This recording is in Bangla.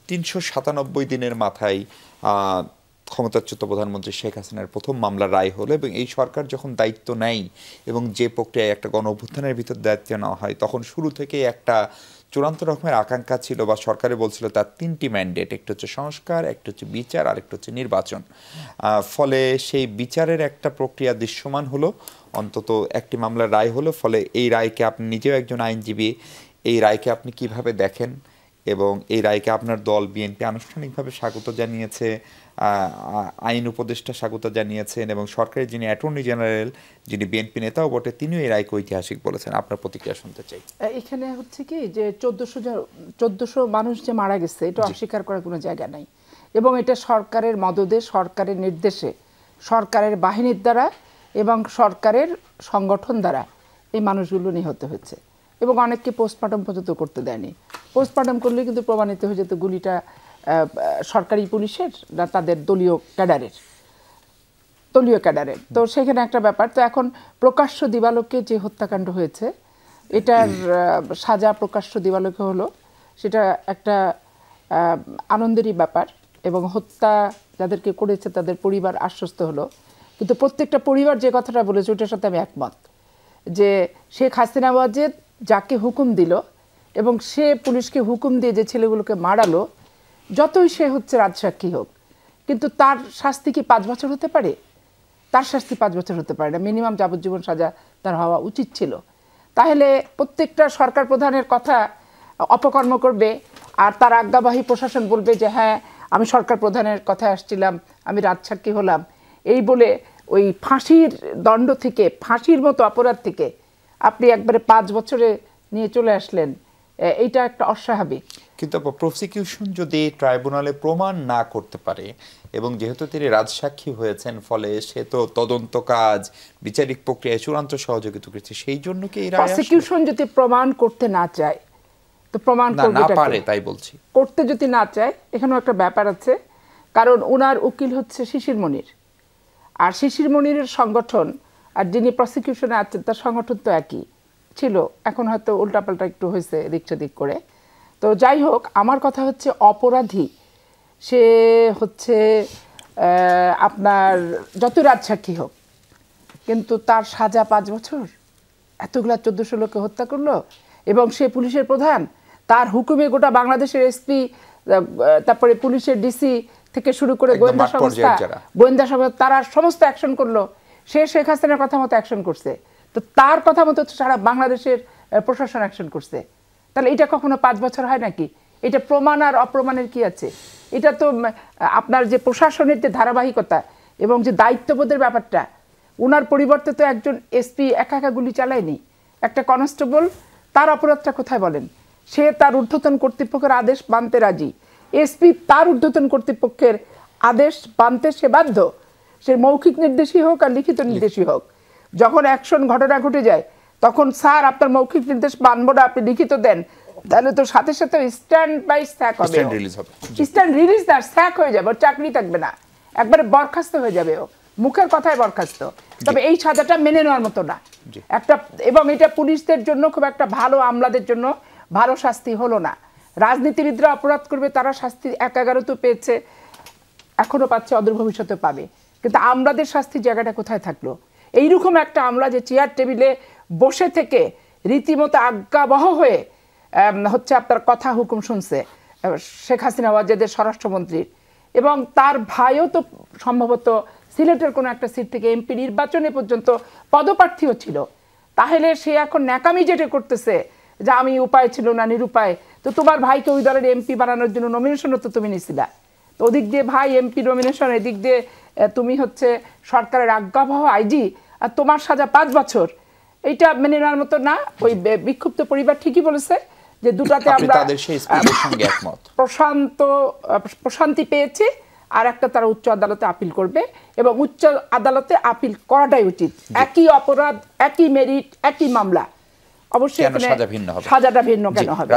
৩৯৭ দিনের মাথায় ক্ষমতাচ্যুত প্রধানমন্ত্রী শেখ হাসিনার প্রথম মামলার রায় হলো এবং এই সরকার যখন দায়িত্ব নেয় এবং যে প্রক্রিয়ায় একটা গণ অভ্যুত্থানের ভিতর দায়িত্ব নেওয়া হয় তখন শুরু থেকেই একটা চূড়ান্ত রকমের আকাঙ্ক্ষা ছিল বা সরকারে বলছিল তার ৩টি ম্যান্ডেট, একটা হচ্ছে সংস্কার, একটা হচ্ছে বিচার আর একটা হচ্ছে নির্বাচন। ফলে সেই বিচারের একটা প্রক্রিয়া দৃশ্যমান হলো, অন্তত একটি মামলার রায় হলো। ফলে এই রায়কে আপনি নিজেও একজন আইনজীবী, এই রায়কে আপনি কিভাবে দেখেন এবং এই রায়কে আপনার দল বিএনপি আনুষ্ঠানিকভাবে স্বাগত জানিয়েছে, আইন উপদেষ্টা স্বাগত জানিয়েছেন এবং সরকারের যিনি অ্যাটর্নি জেনারেল, যিনি বিএনপি নেতাও বটে, তিনিও এই রায়কে ঐতিহাসিক বলেছেন। আপনার প্রতিক্রিয়া শুনতে চাই। এখানে হচ্ছে কি যে ১৪০০ মানুষ যে মারা গেছে এটা অস্বীকার করার কোনো জায়গা নাই এবং এটা সরকারের মদদে, সরকারের নির্দেশে, সরকারের বাহিনীর দ্বারা এবং সরকারের সংগঠন দ্বারা এই মানুষগুলো নিহত হয়েছে এবং অনেককে পোস্টমর্টম পর্যন্ত করতে দেয়নি। পোস্টমর্টম করলে কিন্তু প্রমাণিত হয়ে যেত গুলিটা সরকারি পুলিশের না তাদের দলীয় ক্যাডারের। তো সেখানে একটা ব্যাপার। তো এখন প্রকাশ্য দিবালোকে যে হত্যাকাণ্ড হয়েছে এটার সাজা প্রকাশ্য দিবালোকে হলো, সেটা একটা আনন্দেরই ব্যাপার এবং হত্যা যাদেরকে করেছে তাদের পরিবার আশ্বস্ত হলো। কিন্তু প্রত্যেকটা পরিবার যে কথাটা বলেছে ওটার সাথে আমি একমত যে শেখ হাসিনা ওয়াজেদ যাকে হুকুম দিল এবং সে পুলিশকে হুকুম দিয়ে যে ছেলেগুলোকে মারালো, যতই সে হচ্ছে রাজসাক্ষী হোক, কিন্তু তার শাস্তি কি 5 বছর হতে পারে? তার শাস্তি 5 বছর হতে পারে না, মিনিমাম যাবজ্জীবন সাজা তার হওয়া উচিত ছিল। তাহলে প্রত্যেকটা সরকার প্রধানের কথা অপকর্ম করবে আর তার আজ্ঞাবাহী প্রশাসন বলবে যে হ্যাঁ আমি সরকার প্রধানের কথায় আসছিলাম, আমি রাজসাক্ষী হলাম, এই বলে ওই ফাঁসির দণ্ড থেকে, ফাঁসির মতো অপরাধ থেকে আপনি একবারে 5 বছরে নিয়ে চলে আসলেন, এইটা একটা অস্বাভাবিক। কিন্তু প্রসিকিউশন যদি ট্রাইব্যুনালে প্রমাণ না করতে পারে এবং যেহেতু তিনি রাজসাক্ষী হয়েছেন ফলে সে তো তদন্ত কাজ, বিচারিক প্রক্রিয়ায় চূড়ান্ত সহযোগিতা করেছে, সেই জন্য কি এই রায় প্রসিকিউশন যদি প্রমাণ করতে না চায় তো প্রমাণ না পারে, তাই বলছি, করতে যদি না চায় এখানেও একটা ব্যাপার আছে। কারণ ওনার উকিল হচ্ছে শিশির মনির, আর শিশির মনিরের সংগঠন আর যিনি প্রসিকিউশনে আছেন তার সংগঠন তো একই ছিল, এখন হয়তো উল্টাপাল্টা একটু হয়েছে এদিক সেদিক করে। তো যাই হোক, আমার কথা হচ্ছে অপরাধী সে হচ্ছে আপনার যত রাজসাক্ষী হোক, কিন্তু তার সাজা 5 বছর, এতগুলা 1400 লোককে হত্যা করলো এবং সে পুলিশের প্রধান, তার হুকুমে গোটা বাংলাদেশের এসপি, তারপরে পুলিশের ডিসি থেকে শুরু করে গোয়েন্দা সংস্থা তারা সমস্ত অ্যাকশন করলো। সে শেখ হাসিনার কথা মতো অ্যাকশন করছে, তো তার কথা মতো সারা বাংলাদেশের প্রশাসন অ্যাকশন করছে। তাহলে এটা কখনো 5 বছর হয় নাকি? এটা প্রমাণ আর অপ্রমাণের কি আছে? এটা তো আপনার যে প্রশাসনের যে ধারাবাহিকতা এবং যে দায়িত্ববোধের ব্যাপারটা, ওনার পরিবর্তে তো একজন এসপি একা একা গুলি চালায়নি, একটা কনস্টেবল, তার অপরাধটা কোথায় বলেন? সে তার ঊর্ধ্বতন কর্তৃপক্ষের আদেশ মানতে রাজি, এসপি তার ঊর্ধ্বতন কর্তৃপক্ষের আদেশ মানতে সে বাধ্য, সে মৌখিক নির্দেশই হোক আর লিখিত নির্দেশই হোক। যখন অ্যাকশন ঘটনা ঘটে যায় তখন স্যার আপনার মৌখিক নির্দেশ মানবো না, আপনি লিখিত দেন, তাহলে তো সাথে সাথে স্ট্যান্ড বাই স্যাক হবে, স্ট্যান্ড রিলিজ না, স্যাক হয়ে যাবে, ওর চাকরি থাকবে না, একবারে বরখাস্ত হয়ে যাবে, ও মুখের কথায় বরখাস্ত। তবে এই সাজাটা মেনে নেওয়ার মতো না একটা, এবং এটা পুলিশদের জন্য খুব একটা ভালো, আমলাদের জন্য ভালো শাস্তি হলো না। রাজনীতিবিদরা অপরাধ করবে, তারা শাস্তি 1/11 তো পেয়েছে, এখনো পাচ্ছে, অদূর ভবিষ্যতে পাবে, কিন্তু আমলাদের শাস্তির জায়গাটা কোথায় থাকলো? এইরকম একটা আমলা যে চেয়ার টেবিলে বসে থেকে রীতিমতো আজ্ঞাবহ হয়ে হচ্ছে আপনার কথা হুকুম শুনছে শেখ হাসিনা ওয়াজেদের স্বরাষ্ট্রমন্ত্রীর, এবং তার ভাইও তো সম্ভবত সিলেটের কোনো একটা সিট থেকে এমপি নির্বাচনে পর্যন্ত পদপ্রার্থীও ছিল। তাহলে সে এখন ন্যাকামি যেটা করতেছে যে আমি উপায় ছিল না, নিরুপায়, তো তোমার ভাইকে ওই দলের এমপি বানানোর জন্য নমিনেশনও তো তুমি নিছিলা, তো ওদিক দিয়ে ভাই এমপি নমিনেশন, এদিক দিয়ে তুমি হচ্ছে সরকারের আজ্ঞাবহ আইজি, আর তোমার সাজা 5 বছর, এইটা মেনে নেওয়ার মতো না। ওই বিক্ষুব্ধ পরিবার ঠিকই বলেছে যে দুটাতে আমরা প্রশান্তি পেয়েছি, আর একটা তারা উচ্চ আদালতে আপিল করবে এবং উচ্চ আদালতে আপিল করাটাই উচিত। একই অপরাধ, একই মেরিট, একই মামলা, অবশ্যই সাজাটা ভিন্ন কেন হবে?